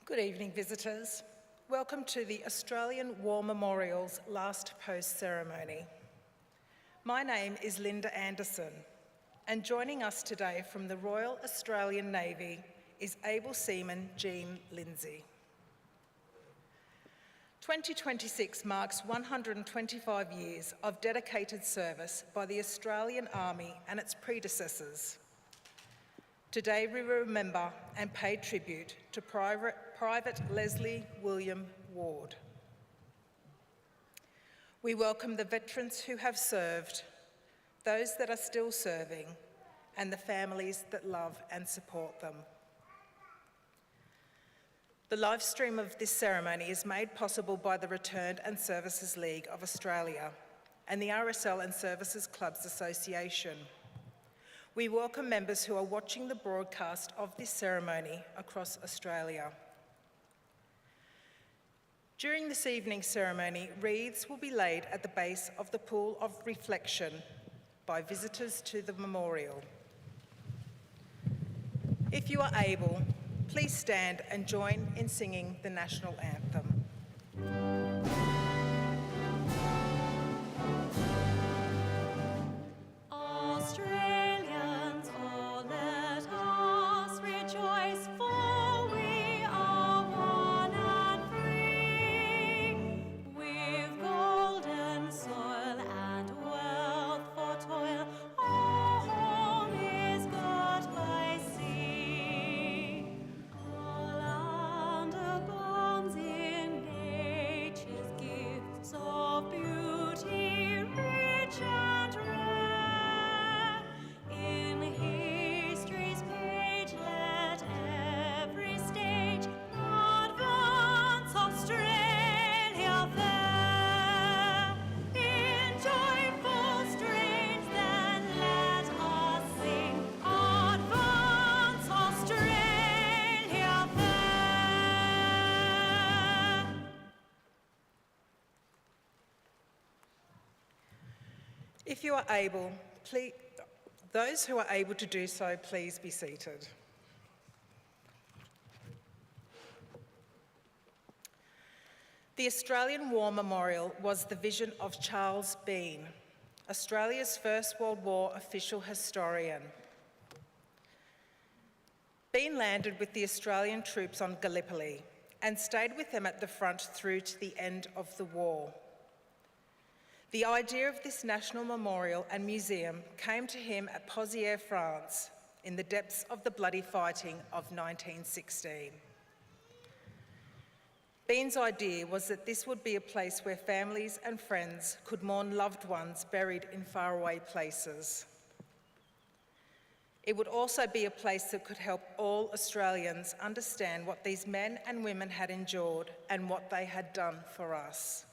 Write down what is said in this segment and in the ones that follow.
Good evening, visitors. Welcome to the Australian War Memorial's last post ceremony. My name is Linda Anderson, and joining us today from the Royal Australian Navy is Able Seaman Jean Lindsay. 2026 marks 125 years of dedicated service by the Australian Army and its predecessors. Today we remember and pay tribute to Private Leslie William Ward. We welcome the veterans who have served, those that are still serving, and the families that love and support them. The live stream of this ceremony is made possible by the Returned and Services League of Australia and the RSL and Services Clubs Association. We welcome members who are watching the broadcast of this ceremony across Australia. During this evening's ceremony, wreaths will be laid at the base of the pool of reflection by visitors to the memorial. If you are able, please stand and join in singing the national anthem. If you are able, those who are able to do so, please be seated. The Australian War Memorial was the vision of Charles Bean, Australia's First World War official historian. Bean landed with the Australian troops on Gallipoli and stayed with them at the front through to the end of the war. The idea of this national memorial and museum came to him at Pozières, France, in the depths of the bloody fighting of 1916. Bean's idea was that this would be a place where families and friends could mourn loved ones buried in faraway places. It would also be a place that could help all Australians understand what these men and women had endured and what they had done for us.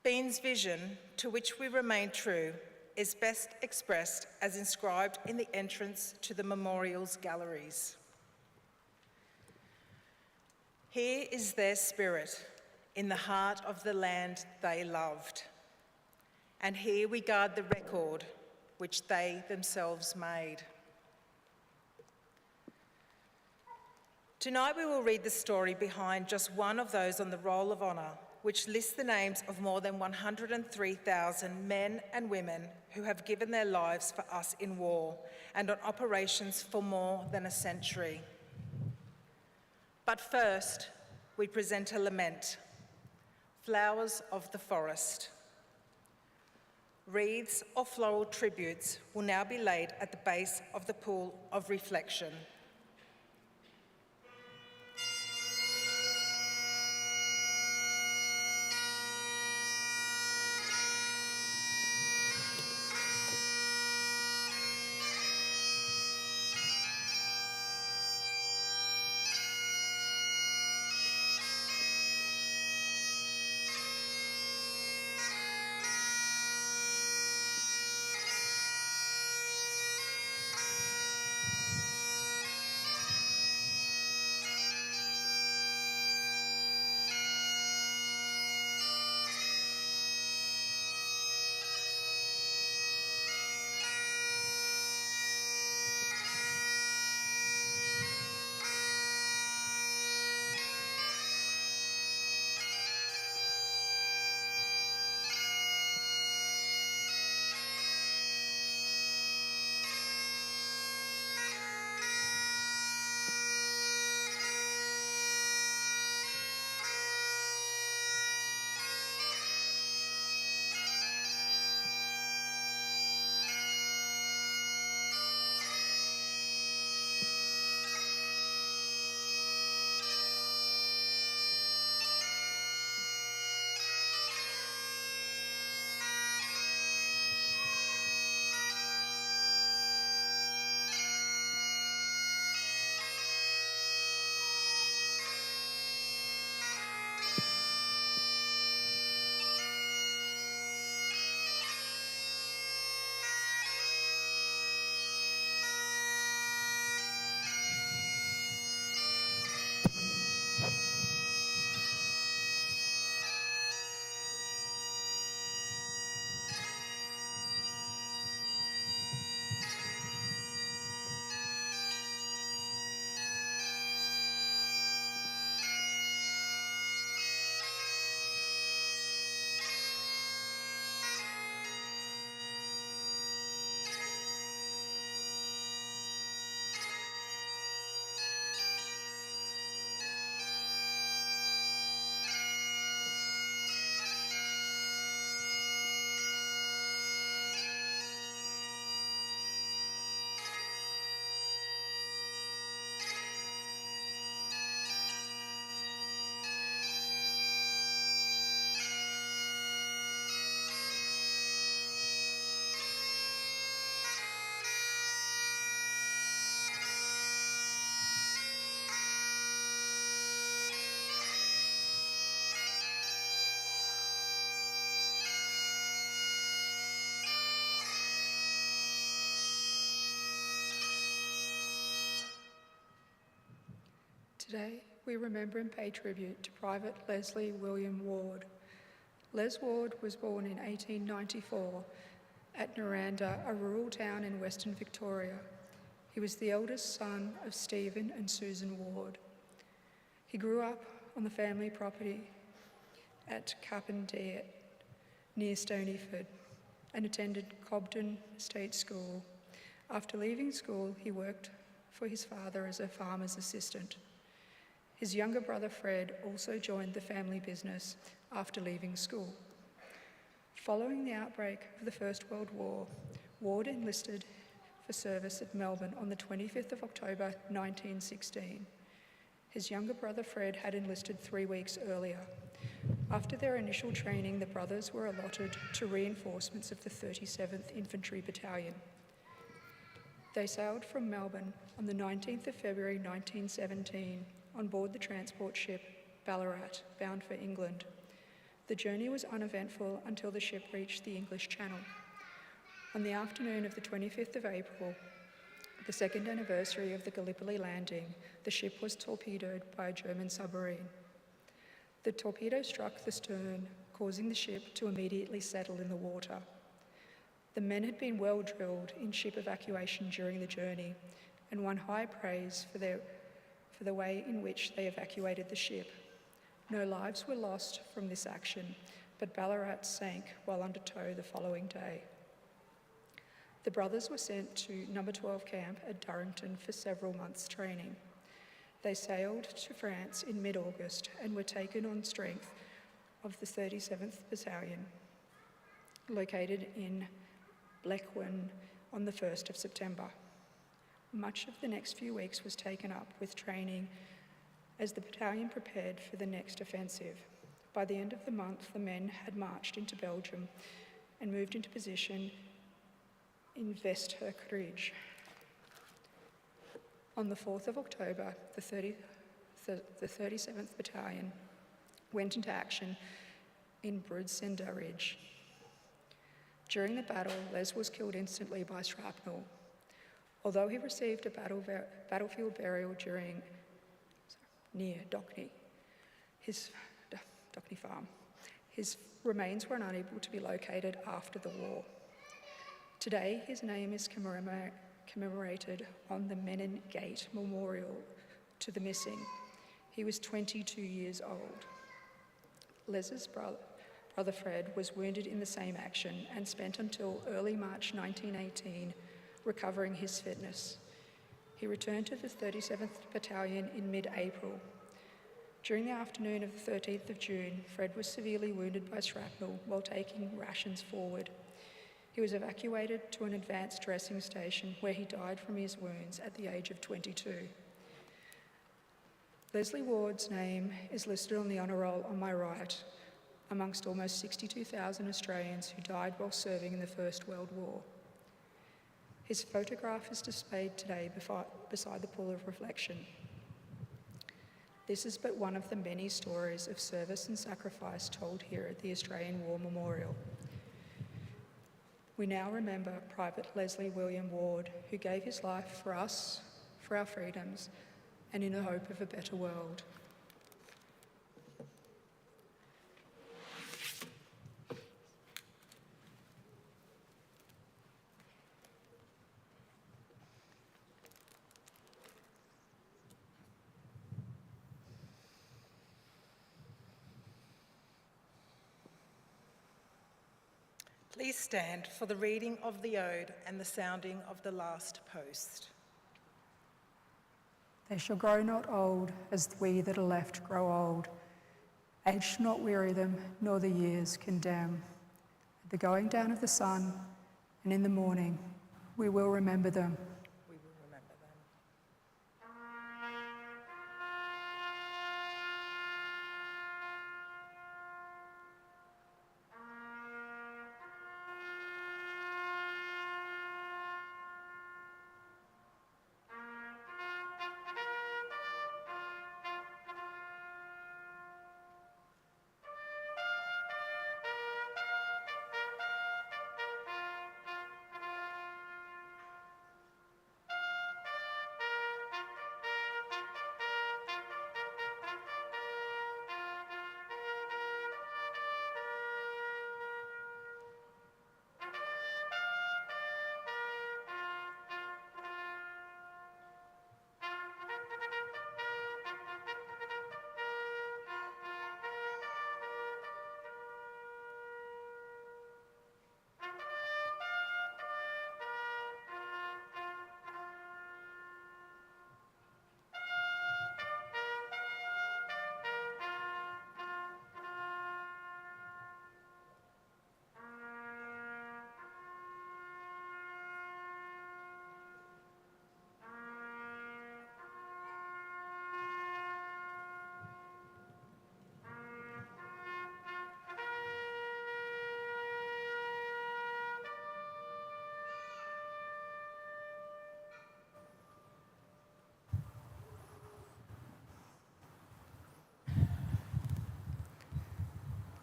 Bean's vision, to which we remain true, is best expressed as inscribed in the entrance to the memorial's galleries. Here is their spirit, in the heart of the land they loved. And here we guard the record which they themselves made. Tonight we will read the story behind just one of those on the Roll of Honour, which lists the names of more than 103,000 men and women who have given their lives for us in war and on operations for more than a century. But first, we present a lament, Flowers of the Forest. Wreaths or floral tributes will now be laid at the base of the pool of reflection. Today, we remember and pay tribute to Private Leslie William Ward. Les Ward was born in 1894 at Noranda, a rural town in Western Victoria. He was the eldest son of Stephen and Susan Ward. He grew up on the family property at Carpentier near Stonyford and attended Cobden State School. After leaving school, he worked for his father as a farmer's assistant. His younger brother Fred also joined the family business after leaving school. Following the outbreak of the First World War, Ward enlisted for service at Melbourne on the 25th of October 1916. His younger brother Fred had enlisted 3 weeks earlier. After their initial training, the brothers were allotted to reinforcements of the 37th Infantry Battalion. They sailed from Melbourne on the 19th of February 1917 on board the transport ship Ballarat, bound for England. The journey was uneventful until the ship reached the English Channel. On the afternoon of the 25th of April, the second anniversary of the Gallipoli landing, the ship was torpedoed by a German submarine. The torpedo struck the stern, causing the ship to immediately settle in the water. The men had been well drilled in ship evacuation during the journey and won high praise for the way in which they evacuated the ship. No lives were lost from this action, but Ballarat sank while under tow the following day. The brothers were sent to No. 12 camp at Durrington for several months' training. They sailed to France in mid-August and were taken on strength of the 37th Battalion, located in Blequin on the 1st of September. Much of the next few weeks was taken up with training as the battalion prepared for the next offensive. By the end of the month, the men had marched into Belgium and moved into position in Westhurk Ridge. On the 4th of October, the 37th Battalion went into action in Broodcinder Ridge. During the battle, Les was killed instantly by shrapnel. Although he received a battlefield burial near Dockney Farm, his remains were unable to be located after the war. Today, his name is commemorated on the Menin Gate Memorial to the missing. He was 22 years old. Les's brother Fred was wounded in the same action and spent until early March 1918 recovering his fitness. He returned to the 37th Battalion in mid-April. During the afternoon of the 13th of June, Fred was severely wounded by shrapnel while taking rations forward. He was evacuated to an advanced dressing station where he died from his wounds at the age of 22. Leslie Ward's name is listed on the honour roll on my right, amongst almost 62,000 Australians who died while serving in the First World War. His photograph is displayed today beside the pool of reflection. This is but one of the many stories of service and sacrifice told here at the Australian War Memorial. We now remember Private Leslie William Ward, who gave his life for us, for our freedoms, and in the hope of a better world. Please stand for the reading of the Ode and the sounding of the last post. They shall grow not old as we that are left grow old. Age shall not weary them, nor the years condemn. At the going down of the sun and in the morning, we will remember them. We will remember them.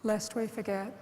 lest we forget.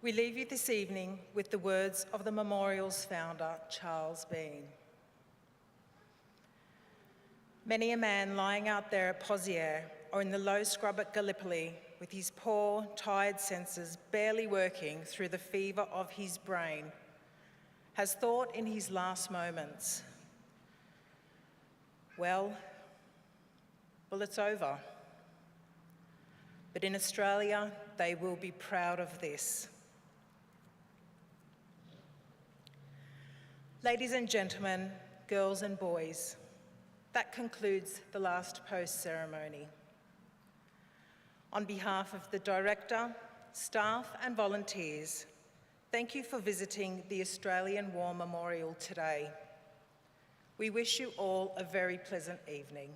We leave you this evening with the words of the memorial's founder, Charles Bean. Many a man lying out there at Pozières or in the low scrub at Gallipoli with his poor, tired senses barely working through the fever of his brain has thought in his last moments, well, it's over. But in Australia, they will be proud of this. Ladies and gentlemen, girls and boys, that concludes the last post ceremony. On behalf of the Director, staff and volunteers, thank you for visiting the Australian War Memorial today. We wish you all a very pleasant evening.